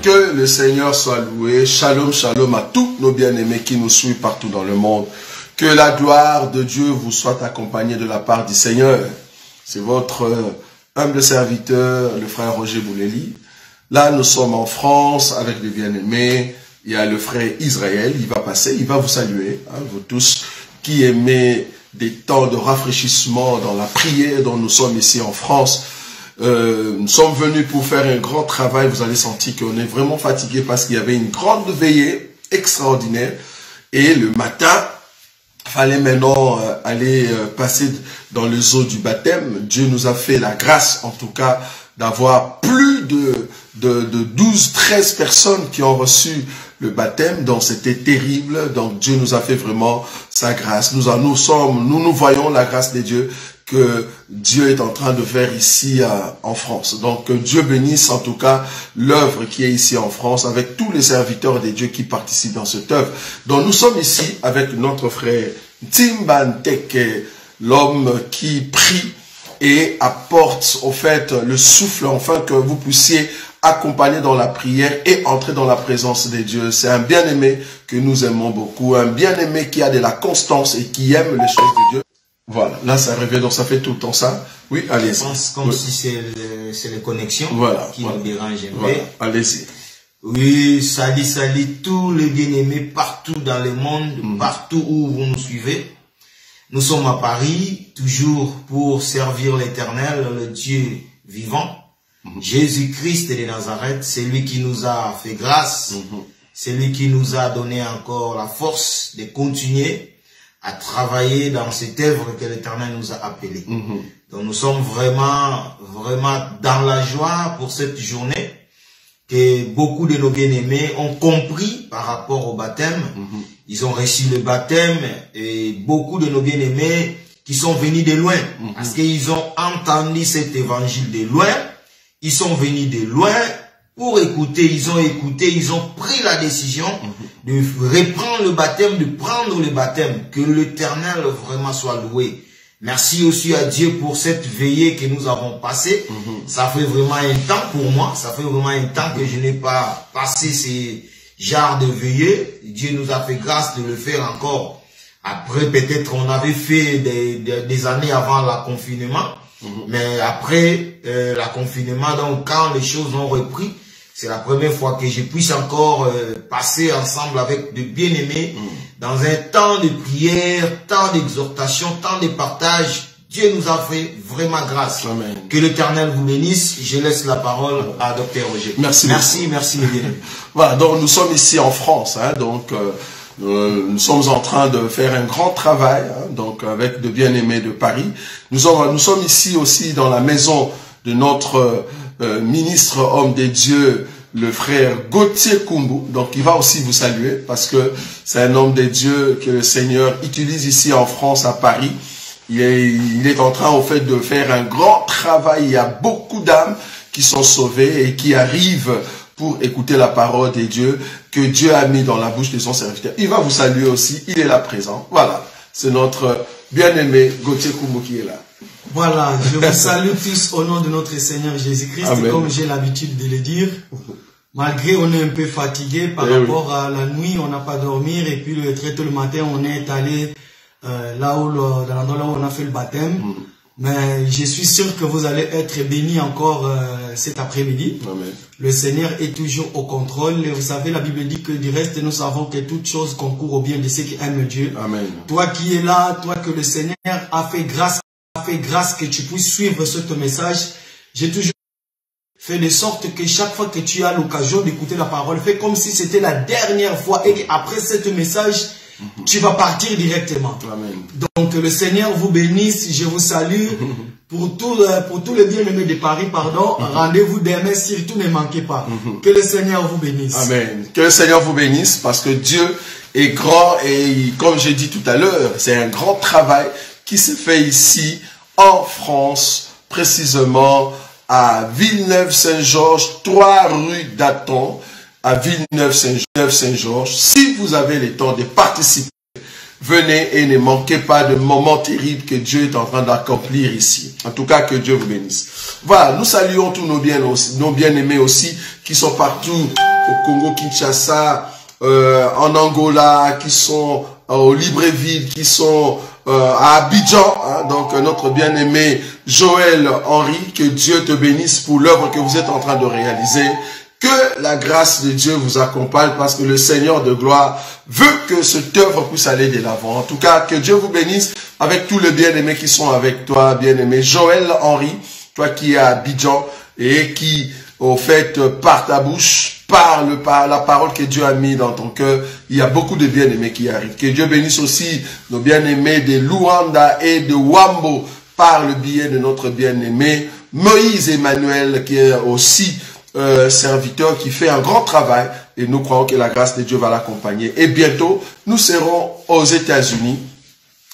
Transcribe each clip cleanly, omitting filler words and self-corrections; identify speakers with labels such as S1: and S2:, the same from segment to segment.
S1: Que le Seigneur soit loué. Shalom, shalom à tous nos bien-aimés qui nous suivent partout dans le monde. Que la gloire de Dieu vous soit accompagnée de la part du Seigneur. C'est votre humble serviteur, le frère Roger Bouleli. Là, nous sommes en France avec les bien-aimés. Il y a le frère Israël, il va passer, il va vous saluer, hein, vous tous qui aimez des temps de rafraîchissement dans la prière dont nous sommes ici en France. Nous sommes venus pour faire un grand travail. Vous allez sentir qu'on est vraiment fatigué parce qu'il y avait une grande veillée extraordinaire. Et le matin, il fallait maintenant aller passer dans les eaux du baptême. Dieu nous a fait la grâce, en tout cas, d'avoir plus de 12-13 personnes qui ont reçu le baptême. Donc c'était terrible. Donc Dieu nous a fait vraiment sa grâce. Nous voyons la grâce de Dieu que Dieu est en train de faire ici en France. Donc que Dieu bénisse en tout cas l'œuvre qui est ici en France avec tous les serviteurs de Dieu qui participent dans cette œuvre. Donc nous sommes ici avec notre frère Timbanteke, l'homme qui prie et apporte au fait le souffle afin que vous puissiez accompagner dans la prière et entrer dans la présence de Dieu. C'est un bien-aimé que nous aimons beaucoup, un bien-aimé qui a de la constance et qui aime les choses de Dieu. Voilà, là ça revient, donc ça fait tout le temps ça. Oui, allez-y.
S2: Je pense comme si c'est les connexions qui nous dérangent.
S1: Voilà, allez-y.
S2: Oui, salut tous les bien-aimés partout dans le monde, partout où vous nous suivez. Nous sommes à Paris, toujours pour servir l'Éternel, le Dieu vivant. Jésus-Christ de Nazareth, c'est lui qui nous a fait grâce, c'est lui qui nous a donné encore la force de continuer à travailler dans cette œuvre que l'Éternel nous a appelée. Donc nous sommes vraiment dans la joie pour cette journée que beaucoup de nos bien-aimés ont compris par rapport au baptême. Ils ont reçu le baptême et beaucoup de nos bien-aimés qui sont venus de loin parce qu'ils ont entendu cet évangile de loin. Ils sont venus de loin pour écouter, ils ont pris la décision de reprendre le baptême, de prendre le baptême. Que l'Éternel vraiment soit loué. Merci aussi à Dieu pour cette veillée que nous avons passée. Ça fait vraiment un temps pour moi, ça fait vraiment un temps que je n'ai pas passé ces genres de veillée. Dieu nous a fait grâce de le faire encore. Après, peut-être on avait fait des années avant le confinement. Mais après la confinement, donc quand les choses ont repris, c'est la première fois que je puisse encore passer ensemble avec de bien-aimés dans un temps de prière, temps d'exhortation, temps de partage. Dieu nous a fait vraiment grâce. Amen. Que l'Éternel vous bénisse. Je laisse la parole à Dr Roger.
S1: Merci mes bien-aimés. Voilà, donc nous sommes ici en France, hein, donc nous sommes en train de faire un grand travail, hein, donc avec de bien-aimés de Paris. Nous sommes ici aussi dans la maison de notre ministre homme des dieux, le frère Gauthier Kumbu. Donc il va aussi vous saluer parce que c'est un homme des dieux que le Seigneur utilise ici en France, à Paris. Il est en train au fait de faire un grand travail. Il y a beaucoup d'âmes qui sont sauvées et qui arrivent pour écouter la parole de Dieu que Dieu a mis dans la bouche de son serviteur. Il va vous saluer aussi, il est là présent. Voilà, c'est notre bien-aimé Gauthier Kumbu qui est là.
S3: Voilà, je vous salue tous au nom de notre Seigneur Jésus-Christ, comme j'ai l'habitude de le dire. Malgré on est un peu fatigué par rapport à la nuit, on n'a pas dormi et puis très tôt le matin, on est allé dans l'endroit là où on a fait le baptême. Mais je suis sûr que vous allez être bénis encore cet après-midi. Le Seigneur est toujours au contrôle. Et vous savez, la Bible dit que du reste, nous savons que toutes choses concourent au bien de ceux qui aiment Dieu. Amen. Toi qui es là, toi que le Seigneur a fait grâce que tu puisses suivre ce message. J'ai toujours fait de sorte que chaque fois que tu as l'occasion d'écouter la parole, fais comme si c'était la dernière fois et qu'après ce message, tu vas partir directement. Amen. Donc le Seigneur vous bénisse, je vous salue. Pour tous les bien-aimés de Paris, rendez-vous demain, surtout ne manquez pas. Que le Seigneur vous bénisse. Amen.
S1: Que le Seigneur vous bénisse parce que Dieu est grand et comme j'ai dit tout à l'heure, c'est un grand travail qui se fait ici en France, précisément à Villeneuve-Saint-Georges, 3 rue d'Aton. À Villeneuve-Saint-Georges. Si vous avez le temps de participer, venez et ne manquez pas de moments terribles que Dieu est en train d'accomplir ici. En tout cas, que Dieu vous bénisse. Voilà, nous saluons tous nos bien-aimés aussi qui sont partout au Congo-Kinshasa, en Angola, qui sont au Libreville, qui sont à Abidjan, hein, donc notre bien-aimé Joël Henry, que Dieu te bénisse pour l'œuvre que vous êtes en train de réaliser. Que la grâce de Dieu vous accompagne parce que le Seigneur de gloire veut que cette œuvre puisse aller de l'avant. En tout cas, que Dieu vous bénisse avec tous les bien-aimés qui sont avec toi, bien-aimé Joël Henry, toi qui es à Abidjan et qui, au fait, par ta bouche, parle par la parole que Dieu a mis dans ton cœur. Il y a beaucoup de bien-aimés qui arrivent. Que Dieu bénisse aussi nos bien-aimés de Luanda et de Wambo par le biais de notre bien-aimé Moïse Emmanuel qui est aussi serviteur qui fait un grand travail et nous croyons que la grâce de Dieu va l'accompagner. Et bientôt, nous serons aux États-Unis,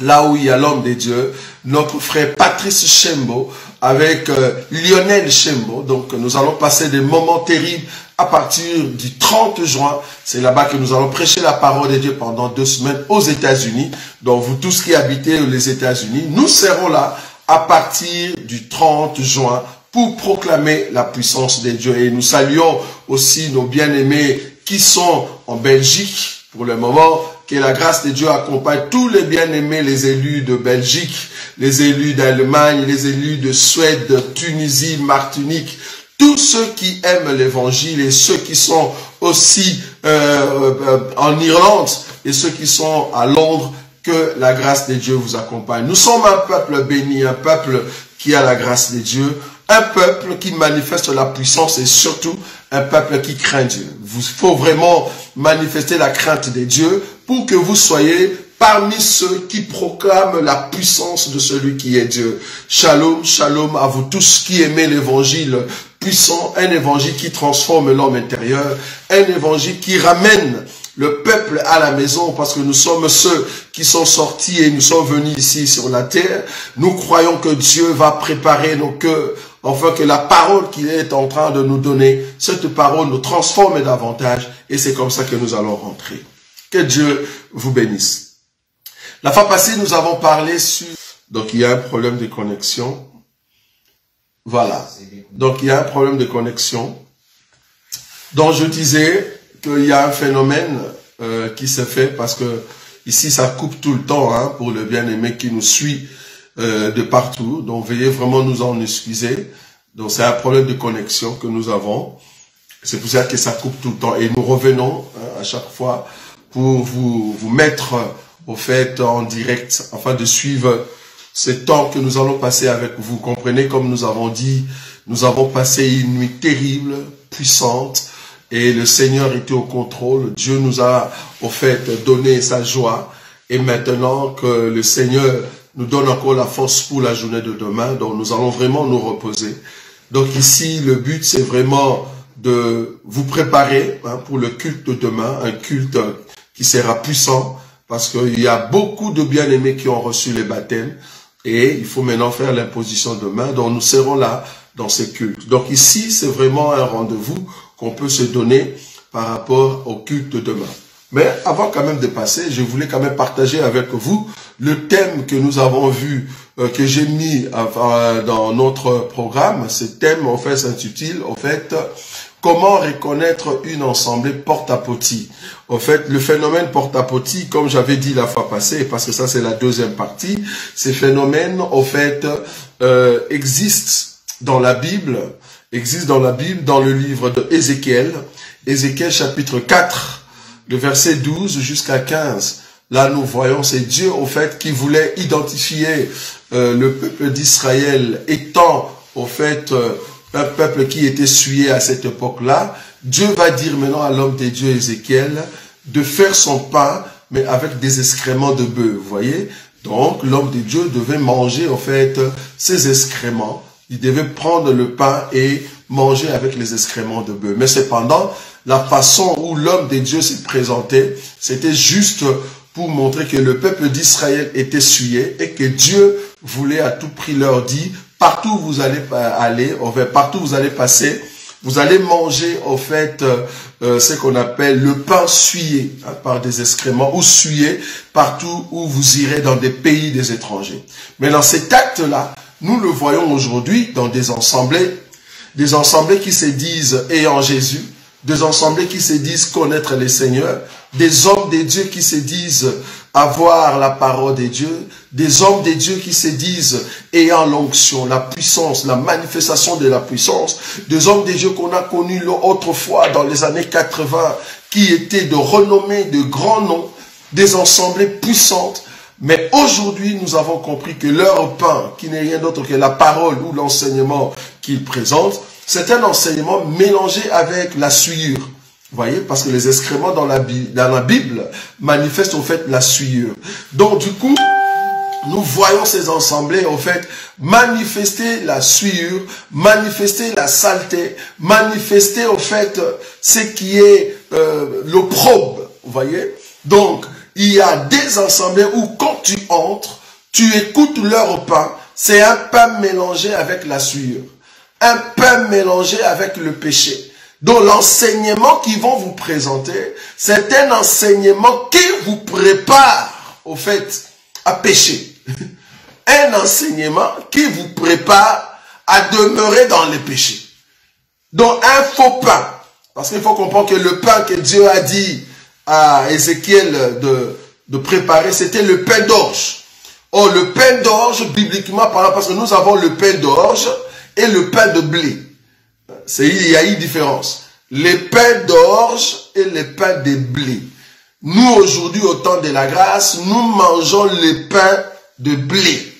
S1: là où il y a l'homme de Dieu, notre frère Patrice Chembo avec Lionel Chembo. Donc nous allons passer des moments terribles à partir du 30 juin. C'est là-bas que nous allons prêcher la parole de Dieu pendant 2 semaines aux États-Unis. Donc vous tous qui habitez les États-Unis, nous serons là à partir du 30 juin pour proclamer la puissance de Dieu. Et nous saluons aussi nos bien-aimés qui sont en Belgique pour le moment. Que la grâce de Dieu accompagne tous les bien-aimés, les élus de Belgique, les élus d'Allemagne, les élus de Suède, de Tunisie, Martinique, tous ceux qui aiment l'évangile et ceux qui sont aussi en Irlande et ceux qui sont à Londres, que la grâce de Dieu vous accompagne. Nous sommes un peuple béni, un peuple qui a la grâce de Dieu, un peuple qui manifeste la puissance et surtout un peuple qui craint Dieu. Il faut vraiment manifester la crainte de Dieu pour que vous soyez parmi ceux qui proclament la puissance de celui qui est Dieu. Shalom, shalom à vous tous qui aimez l'évangile puissant, un évangile qui transforme l'homme intérieur, un évangile qui ramène le peuple à la maison, parce que nous sommes ceux qui sont sortis et nous sommes venus ici sur la terre. Nous croyons que Dieu va préparer nos cœurs, afin que la parole qu'il est en train de nous donner, cette parole nous transforme davantage, et c'est comme ça que nous allons rentrer. Que Dieu vous bénisse. La fois passée, nous avons parlé sur... Donc il y a un problème de connexion. Voilà. Donc il y a un problème de connexion. Donc je disais qu'il y a un phénomène qui se fait parce que ici ça coupe tout le temps hein, pour le bien-aimé qui nous suit de partout. Donc veuillez vraiment nous en excuser. Donc c'est un problème de connexion que nous avons. C'est pour ça que ça coupe tout le temps. Et nous revenons hein, à chaque fois pour vous mettre au fait en direct afin de suivre ce temps que nous allons passer avec vous. Comprenez, comme nous avons dit, nous avons passé une nuit terrible, puissante. Et le Seigneur était au contrôle. Dieu nous a, au fait, donné sa joie. Et maintenant que le Seigneur nous donne encore la force pour la journée de demain, donc nous allons vraiment nous reposer. Donc ici, le but, c'est vraiment de vous préparer hein, pour le culte de demain, un culte qui sera puissant, parce qu'il y a beaucoup de bien-aimés qui ont reçu les baptêmes. Et il faut maintenant faire l'imposition demain. Donc nous serons là dans ces cultes. Donc ici, c'est vraiment un rendez-vous qu'on peut se donner par rapport au culte de demain. Mais avant quand même de passer, je voulais quand même partager avec vous le thème que nous avons vu, que j'ai mis dans notre programme. Ce thème, en fait, s'intitule, en fait, comment reconnaître une assemblée porte-à-potie. En fait, le phénomène porte-à-potie, comme j'avais dit la fois passée, parce que ça c'est la deuxième partie, ces phénomènes, en fait, existent dans la Bible, dans le livre de Ézéchiel, Ézéchiel chapitre 4, le verset 12 jusqu'à 15. Là, nous voyons, c'est Dieu, au fait, qui voulait identifier le peuple d'Israël étant, au fait, un peuple qui était souillé à cette époque-là. Dieu va dire maintenant à l'homme de Dieu, Ézéchiel, de faire son pain, mais avec des excréments de bœuf, vous voyez. Donc, l'homme de Dieu devait manger, en fait, ses excréments. Il devait prendre le pain et manger avec les excréments de bœuf. Mais cependant, la façon où l'homme de Dieu s'est présenté, c'était juste pour montrer que le peuple d'Israël était souillé et que Dieu voulait à tout prix leur dire, partout où vous allez aller, enfin, partout où vous allez passer, vous allez manger, en fait, ce qu'on appelle le pain souillé, hein, par des excréments, ou souillé partout où vous irez dans des pays des étrangers. Mais dans cet acte-là, nous le voyons aujourd'hui dans des assemblées qui se disent ayant Jésus, des assemblées qui se disent connaître les seigneurs, des hommes de Dieu qui se disent avoir la parole de Dieu, des hommes de Dieu qui se disent ayant l'onction, la puissance, la manifestation de la puissance, des hommes de Dieu qu'on a connus autrefois dans les années 80, qui étaient de renommée, de grands noms, des assemblées puissantes. Mais aujourd'hui, nous avons compris que leur pain, qui n'est rien d'autre que la parole ou l'enseignement qu'ils présentent, c'est un enseignement mélangé avec la souillure. Vous voyez, parce que les excréments dans la Bible manifestent au fait la souillure. Donc du coup, nous voyons ces assemblées au fait manifester la souillure, manifester la saleté, manifester au fait ce qui est l'opprobre. Vous voyez? Donc, il y a des assemblées où quand tu entres, tu écoutes leur pain. C'est un pain mélangé avec la souillure. Un pain mélangé avec le péché. Donc l'enseignement qu'ils vont vous présenter, c'est un enseignement qui vous prépare au fait à pécher. Un enseignement qui vous prépare à demeurer dans les péchés. Donc un faux pain. Parce qu'il faut comprendre que le pain que Dieu a dit à Ézéchiel de préparer, c'était le pain d'orge. Or, le pain d'orge, bibliquement parlant, parce que nous avons le pain d'orge et le pain de blé. Il y a une différence. Les pains d'orge et les pains de blé. Nous, aujourd'hui, au temps de la grâce, nous mangeons les pains de blé.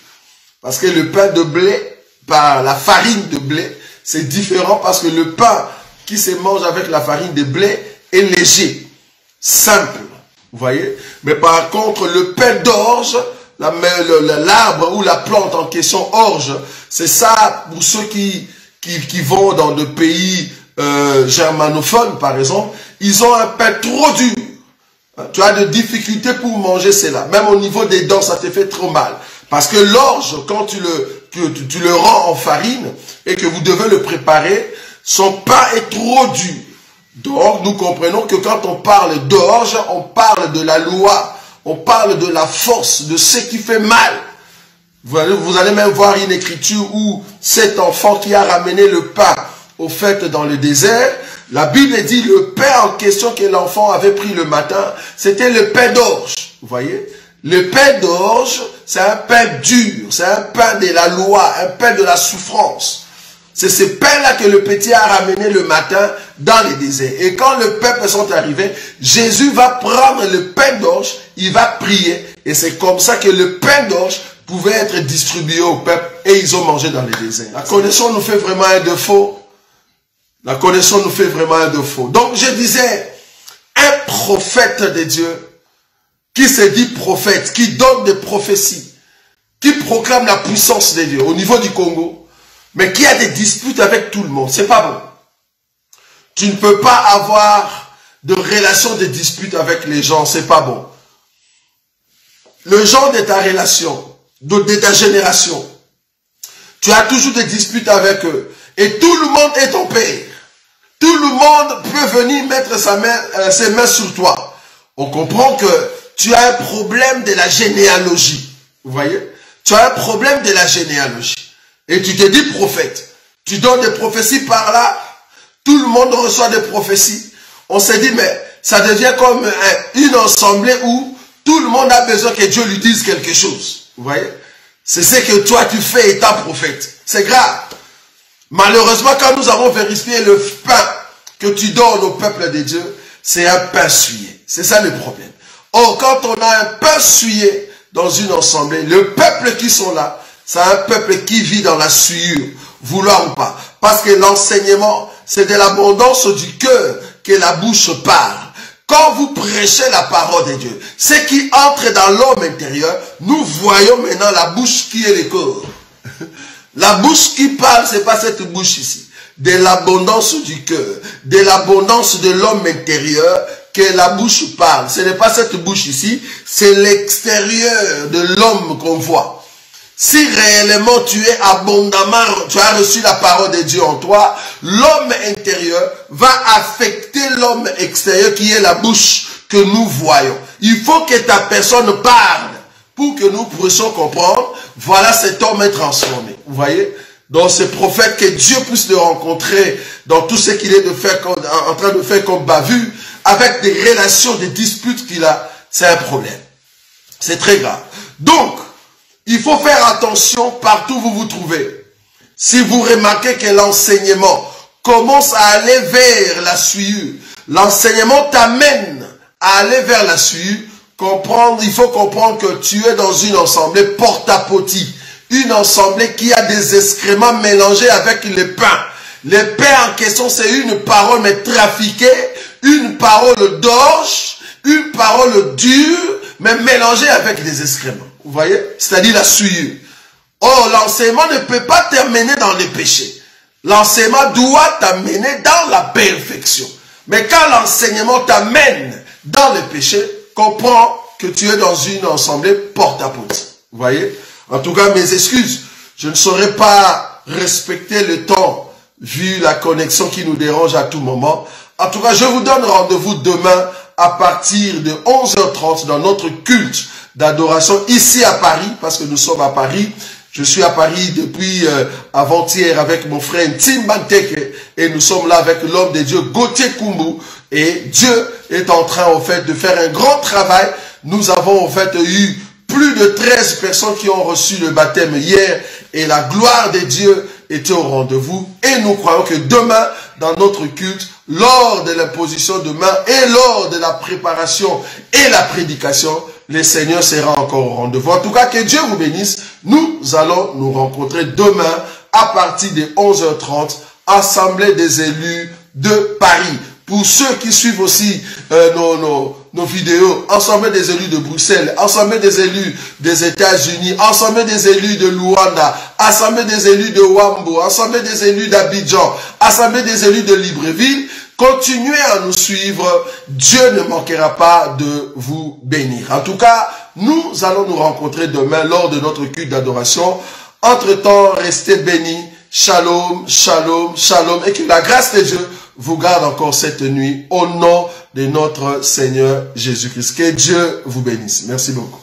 S1: Parce que le pain de blé, par la farine de blé, c'est différent parce que le pain qui se mange avec la farine de blé est léger. Simple, vous voyez. Mais par contre, le pain d'orge, l'arbre ou la plante en question orge, c'est ça pour ceux qui vont dans des pays germanophones, par exemple, ils ont un pain trop dur. Tu as des difficultés pour manger cela. Même au niveau des dents, ça te fait trop mal. Parce que l'orge, quand tu le rends en farine et que vous devez le préparer, son pain est trop dur. Donc, nous comprenons que quand on parle d'orge, on parle de la loi, on parle de la force, de ce qui fait mal. Vous allez même voir une écriture où cet enfant qui a ramené le pain au fait dans le désert, la Bible dit le pain en question que l'enfant avait pris le matin, c'était le pain d'orge. Vous voyez? Le pain d'orge, c'est un pain dur, c'est un pain de la loi, un pain de la souffrance. C'est ce pain-là que le petit a ramené le matin dans les déserts. Et quand le peuple sont arrivés, Jésus va prendre le pain d'orge, il va prier. Et c'est comme ça que le pain d'orge pouvait être distribué au peuple et ils ont mangé dans les déserts. La connaissance nous fait vraiment un défaut. La connaissance nous fait vraiment un défaut. Donc je disais, un prophète de Dieu qui se dit prophète, qui donne des prophéties, qui proclame la puissance de Dieu au niveau du Congo, mais qui a des disputes avec tout le monde, c'est pas bon. Tu ne peux pas avoir de relations de disputes avec les gens, c'est pas bon. Le genre de ta relation, de ta génération, tu as toujours des disputes avec eux. Et tout le monde est ton père. Tout le monde peut venir mettre ses mains sur toi. On comprend que tu as un problème de la généalogie. Vous voyez? Tu as un problème de la généalogie. Et tu te dis prophète. Tu donnes des prophéties par là. Tout le monde reçoit des prophéties. On s'est dit, mais ça devient comme une assemblée où tout le monde a besoin que Dieu lui dise quelque chose. Vous voyez? C'est ce que toi tu fais étant prophète. C'est grave. Malheureusement, quand nous avons vérifié le pain que tu donnes au peuple de Dieu, c'est un pain souillé. C'est ça le problème. Or, quand on a un pain souillé dans une assemblée, le peuple qui sont là, c'est un peuple qui vit dans la souillure, vouloir ou pas. Parce que l'enseignement, c'est de l'abondance du cœur que la bouche parle. Quand vous prêchez la parole de Dieu, ce qui entre dans l'homme intérieur, nous voyons maintenant la bouche qui est le corps. La bouche qui parle, c'est pas cette bouche ici. De l'abondance du cœur, de l'abondance de l'homme intérieur, que la bouche parle. Ce n'est pas cette bouche ici, c'est l'extérieur de l'homme qu'on voit. Si réellement tu es abondamment, tu as reçu la parole de Dieu en toi, l'homme intérieur va affecter l'homme extérieur qui est la bouche que nous voyons. Il faut que ta personne parle pour que nous puissions comprendre, voilà cet homme est transformé. Vous voyez? dans ces prophètes, que Dieu puisse le rencontrer dans tout ce qu'il est en train de faire comme bavure, avec des relations, des disputes qu'il a, c'est un problème. C'est très grave. Donc, il faut faire attention partout où vous vous trouvez. Si vous remarquez que l'enseignement commence à aller vers la souillure, l'enseignement t'amène à aller vers la souillure, il faut comprendre que tu es dans une assemblée porte-à-potie, une assemblée qui a des excréments mélangés avec les pains. Les pains en question, c'est une parole mais trafiquée, une parole d'orge, une parole dure, mais mélangée avec des excréments. Vous voyez? C'est-à-dire la souillure. Or, l'enseignement ne peut pas t'amener dans les péchés. L'enseignement doit t'amener dans la perfection. Mais quand l'enseignement t'amène dans les péchés, comprends que tu es dans une assemblée porte-à-pote. Vous voyez? En tout cas, mes excuses. Je ne saurais pas respecter le temps, vu la connexion qui nous dérange à tout moment. En tout cas, je vous donne rendez-vous demain à partir de 11h30 dans notre culte d'adoration ici à Paris, parce que nous sommes à Paris. Je suis à Paris depuis avant-hier avec mon frère Tim Banteke et nous sommes là avec l'homme de Dieu Gauthier Kumbu et Dieu est en train en fait de faire un grand travail. Nous avons en fait eu plus de 13 personnes qui ont reçu le baptême hier et la gloire de Dieu était au rendez-vous et nous croyons que demain dans notre culte, lors de l'imposition de main et lors de la préparation et la prédication, le Seigneur sera encore au rendez-vous. En tout cas, que Dieu vous bénisse. Nous allons nous rencontrer demain à partir de 11h30, Assemblée des élus de Paris. Pour ceux qui suivent aussi nos vidéos, Assemblée des élus de Bruxelles, Assemblée des élus des États-Unis, Assemblée des élus de Luanda, Assemblée des élus de Wambo, Assemblée des élus d'Abidjan, Assemblée des élus de Libreville, continuez à nous suivre, Dieu ne manquera pas de vous bénir. En tout cas, nous allons nous rencontrer demain lors de notre culte d'adoration. Entre-temps, restez bénis. Shalom, shalom, shalom. Et que la grâce de Dieu vous garde encore cette nuit au nom de notre Seigneur Jésus-Christ. Que Dieu vous bénisse. Merci beaucoup.